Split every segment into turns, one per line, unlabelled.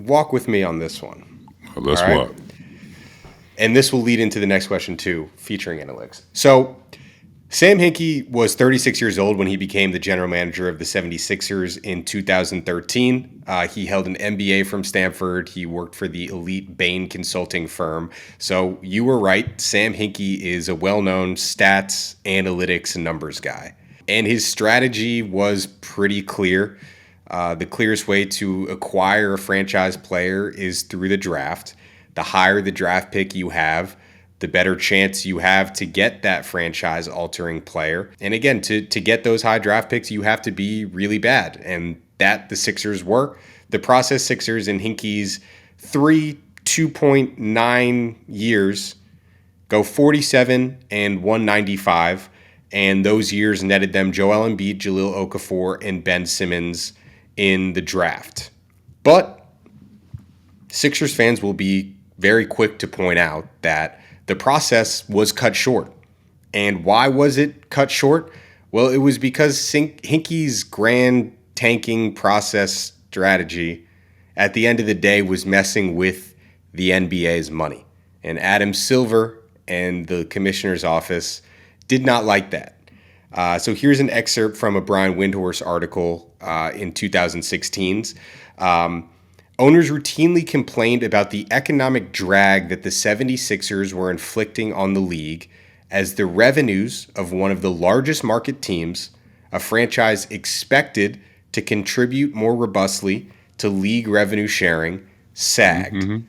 walk with me on this one.
Well, let's
All right?
walk.
And this will lead into the next question too, featuring analytics. So Sam Hinkie was 36 years old when he became the general manager of the 76ers in 2013. He held an MBA from Stanford. He worked for the elite Bain consulting firm. So you were right. Sam Hinkie is a well-known stats, analytics, and numbers guy. And his strategy was pretty clear. The clearest way to acquire a franchise player is through the draft. The higher the draft pick you have, the better chance you have to get that franchise-altering player. And again, to get those high draft picks, you have to be really bad. And that the Sixers were. The process Sixers in Hinkie's 2.9 years go 47 and 195. And those years netted them Joel Embiid, Jahlil Okafor, and Ben Simmons in the draft. But Sixers fans will be very quick to point out that the process was cut short. And why was it cut short? Well, it was because Hinkie's grand tanking process strategy at the end of the day was messing with the NBA's money. And Adam Silver and the commissioner's office did not like that. So here's an excerpt from a Brian Windhorst article in 2016's. Owners routinely complained about the economic drag that the 76ers were inflicting on the league as the revenues of one of the largest market teams, a franchise expected to contribute more robustly to league revenue sharing, sagged.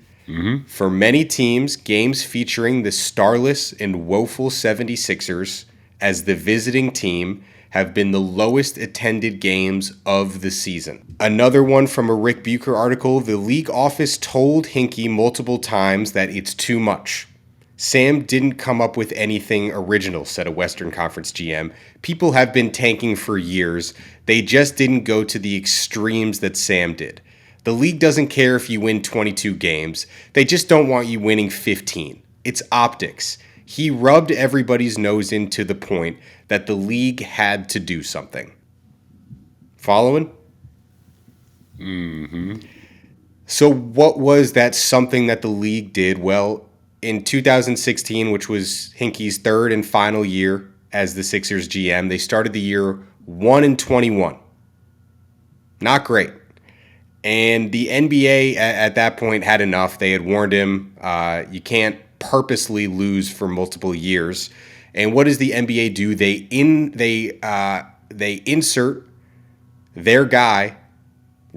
For many teams, games featuring the starless and woeful 76ers as the visiting team have been the lowest attended games of the season. Another one from a Rick Bucher article, the league office told Hinkie multiple times that it's too much. Sam didn't come up with anything original, said a Western Conference GM. People have been tanking for years. They just didn't go to the extremes that Sam did. The league doesn't care if you win 22 games. They just don't want you winning 15. It's optics. He rubbed everybody's nose in to the point that the league had to do something. Following? So what was that something that the league did? Well, in 2016, which was Hinkie's third and final year as the Sixers GM, they started the year 1-21. Not great. And the NBA at that point had enough. They had warned him, you can't purposely lose for multiple years. And what does the NBA do? They insert their guy,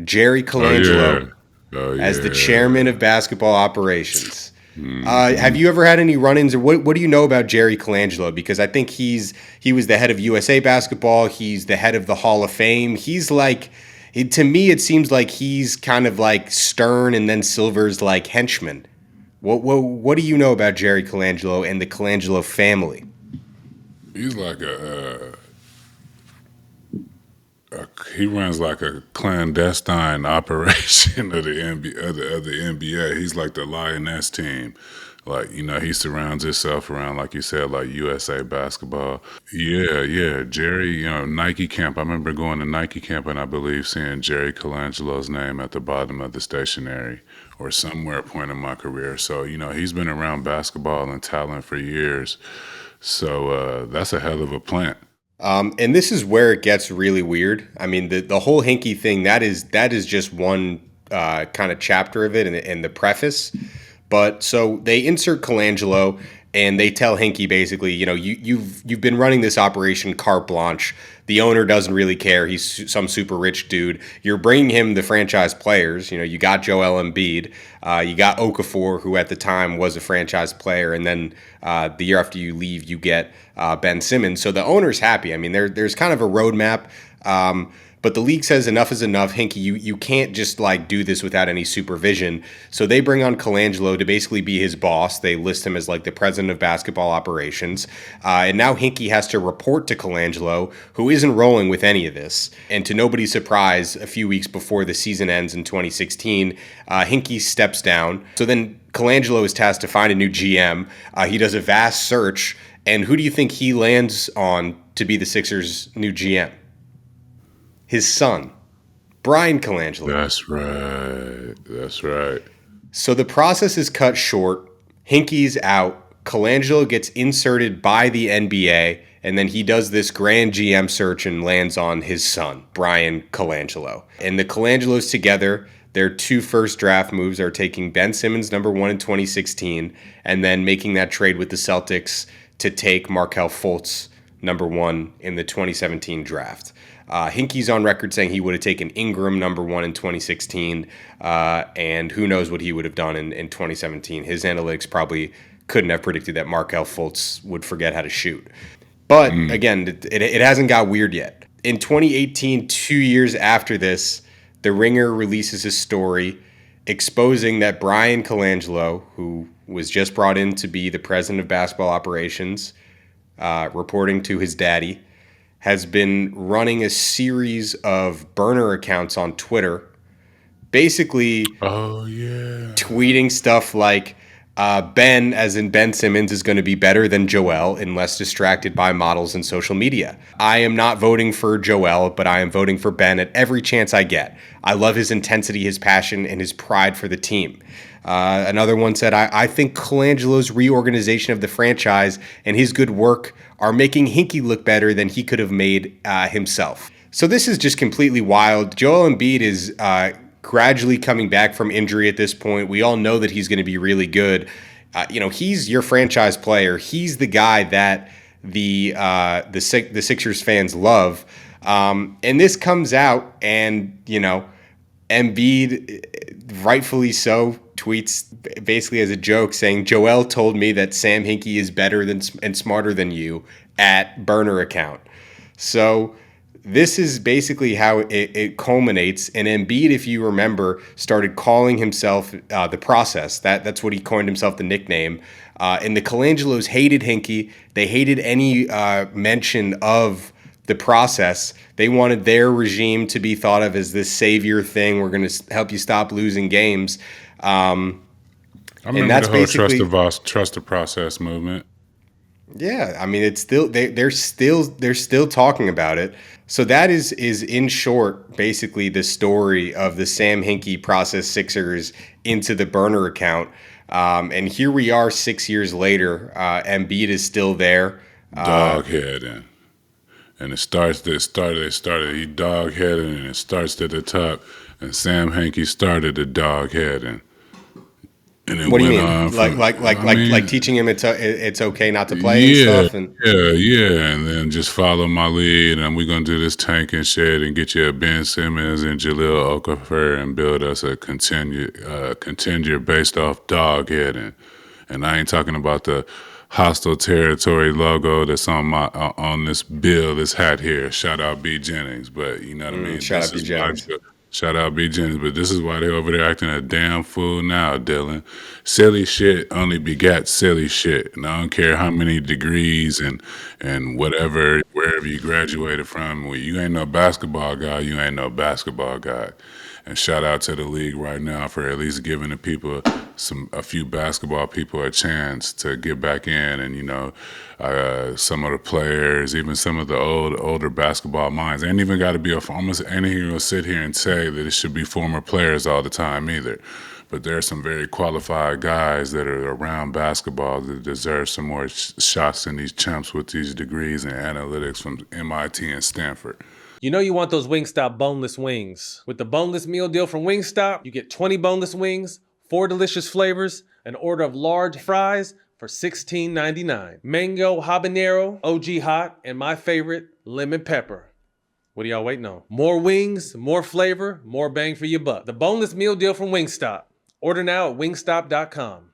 Jerry Colangelo, as the chairman of basketball operations. Have you ever had any run-ins, or what do you know about Jerry Colangelo? Because I think he was the head of USA Basketball. He's the head of the Hall of Fame. He's like, to me, it seems like he's kind of like Stern and then Silver's like henchman. What do you know about Jerry Colangelo and the Colangelo family?
He's like he runs like a clandestine operation of the NBA. He's like the Lioness team. Like, he surrounds himself around, like you said, like USA Basketball. Yeah. Jerry, Nike camp. I remember going to Nike camp and I believe seeing Jerry Colangelo's name at the bottom of the stationery or somewhere point in my career. So, he's been around basketball and talent for years. So that's a hell of a plant.
And this is where it gets really weird. I mean, the whole Hinkie thing, that is just one kind of chapter of it in the preface. But so they insert Colangelo and they tell Hinkie basically, you've been running this operation carte blanche. The owner doesn't really care. He's some super rich dude. You're bringing him the franchise players. You got Joel Embiid. You got Okafor, who at the time was a franchise player. And then the year after you leave, you get Ben Simmons. So the owner's happy. I mean, there's kind of a roadmap. But the league says enough is enough. Hinkie, you can't just like do this without any supervision. So they bring on Colangelo to basically be his boss. They list him as like the president of basketball operations. And now Hinkie has to report to Colangelo, who isn't rolling with any of this. And to nobody's surprise, a few weeks before the season ends in 2016, Hinkie steps down. So then Colangelo is tasked to find a new GM. He does a vast search. And who do you think he lands on to be the Sixers' new GM? His son. Brian Colangelo.
That's right. That's right.
So the process is cut short. Hinkie's out. Colangelo gets inserted by the NBA, and then he does this grand GM search and lands on his son, Brian Colangelo. And the Colangelos together, their 2 first draft moves are taking Ben Simmons, number 1 in 2016, and then making that trade with the Celtics to take Markelle Fultz, number 1 in the 2017 draft. Hinkie's on record saying he would have taken Ingram, number 1 in 2016, and who knows what he would have done in 2017. His analytics probably couldn't have predicted that Markelle Fultz would forget how to shoot. But again, it hasn't got weird yet. In 2018, 2 years after this, The Ringer releases a story exposing that Brian Colangelo, who was just brought in to be the president of basketball operations, reporting to his daddy, has been running a series of burner accounts on Twitter, basically tweeting stuff like, Ben, as in Ben Simmons, is going to be better than Joel and less distracted by models and social media. I am not voting for Joel, but I am voting for Ben at every chance I get. I love his intensity, his passion, and his pride for the team. Another one said, I think Colangelo's reorganization of the franchise and his good work are making Hinkie look better than he could have made himself. So this is just completely wild. Joel Embiid is gradually coming back from injury at this point. We all know that he's going to be really good. He's your franchise player. He's the guy that the Sixers fans love. And this comes out, and Embiid, rightfully so, tweets basically as a joke saying, Joel told me that Sam Hinkie is better and smarter than you at burner account. So this is basically how it culminates. And Embiid, if you remember, started calling himself the process. That's what he coined himself the nickname. And the Colangelos hated Hinkie. They hated any mention of the process. They wanted their regime to be thought of as this savior thing. We're going to help you stop losing games.
I remember
that's
the whole
basically
trust the process movement.
Yeah, I mean, it's still they're still talking about it. So that is in short basically the story of the Sam Hinkie process Sixers into the burner account. And here we are 6 years later. Embiid is still there.
Dogheading. And he dog-headed, and it starts at the top. And Sam Hinkie started the dog-heading. And it
What do you
went
mean?
on
Like teaching him it's okay not to play and stuff? And
and then just follow my lead, and we're going to do this tanking shit and get you a Ben Simmons and Jahlil Okafor and build us a contender based off dog-heading. And I ain't talking about the hostile territory logo that's on this bill, this hat here. Shout out B. Jennings, but you know what I mean?
Shout out B. Jennings.
Shout out B. Jennings, but this is why they over there acting a damn fool now, Dylan. Silly shit only begat silly shit. And I don't care how many degrees and whatever, wherever you graduated from. When you ain't no basketball guy, you ain't no basketball guy. And shout out to the league right now for at least giving the people a few basketball people a chance to get back in, and some of the players, even some of the older basketball minds. Ain't even got to be ain't even gonna sit here and say that it should be former players all the time either. But there are some very qualified guys that are around basketball that deserve some more shots than these chumps with these degrees in analytics from MIT and Stanford.
You know you want those Wingstop boneless wings. With the boneless meal deal from Wingstop, you get 20 boneless wings, 4 delicious flavors, an order of large fries for $16.99. Mango habanero, OG hot, and my favorite, lemon pepper. What are y'all waiting on? More wings, more flavor, more bang for your buck. The boneless meal deal from Wingstop. Order now at wingstop.com.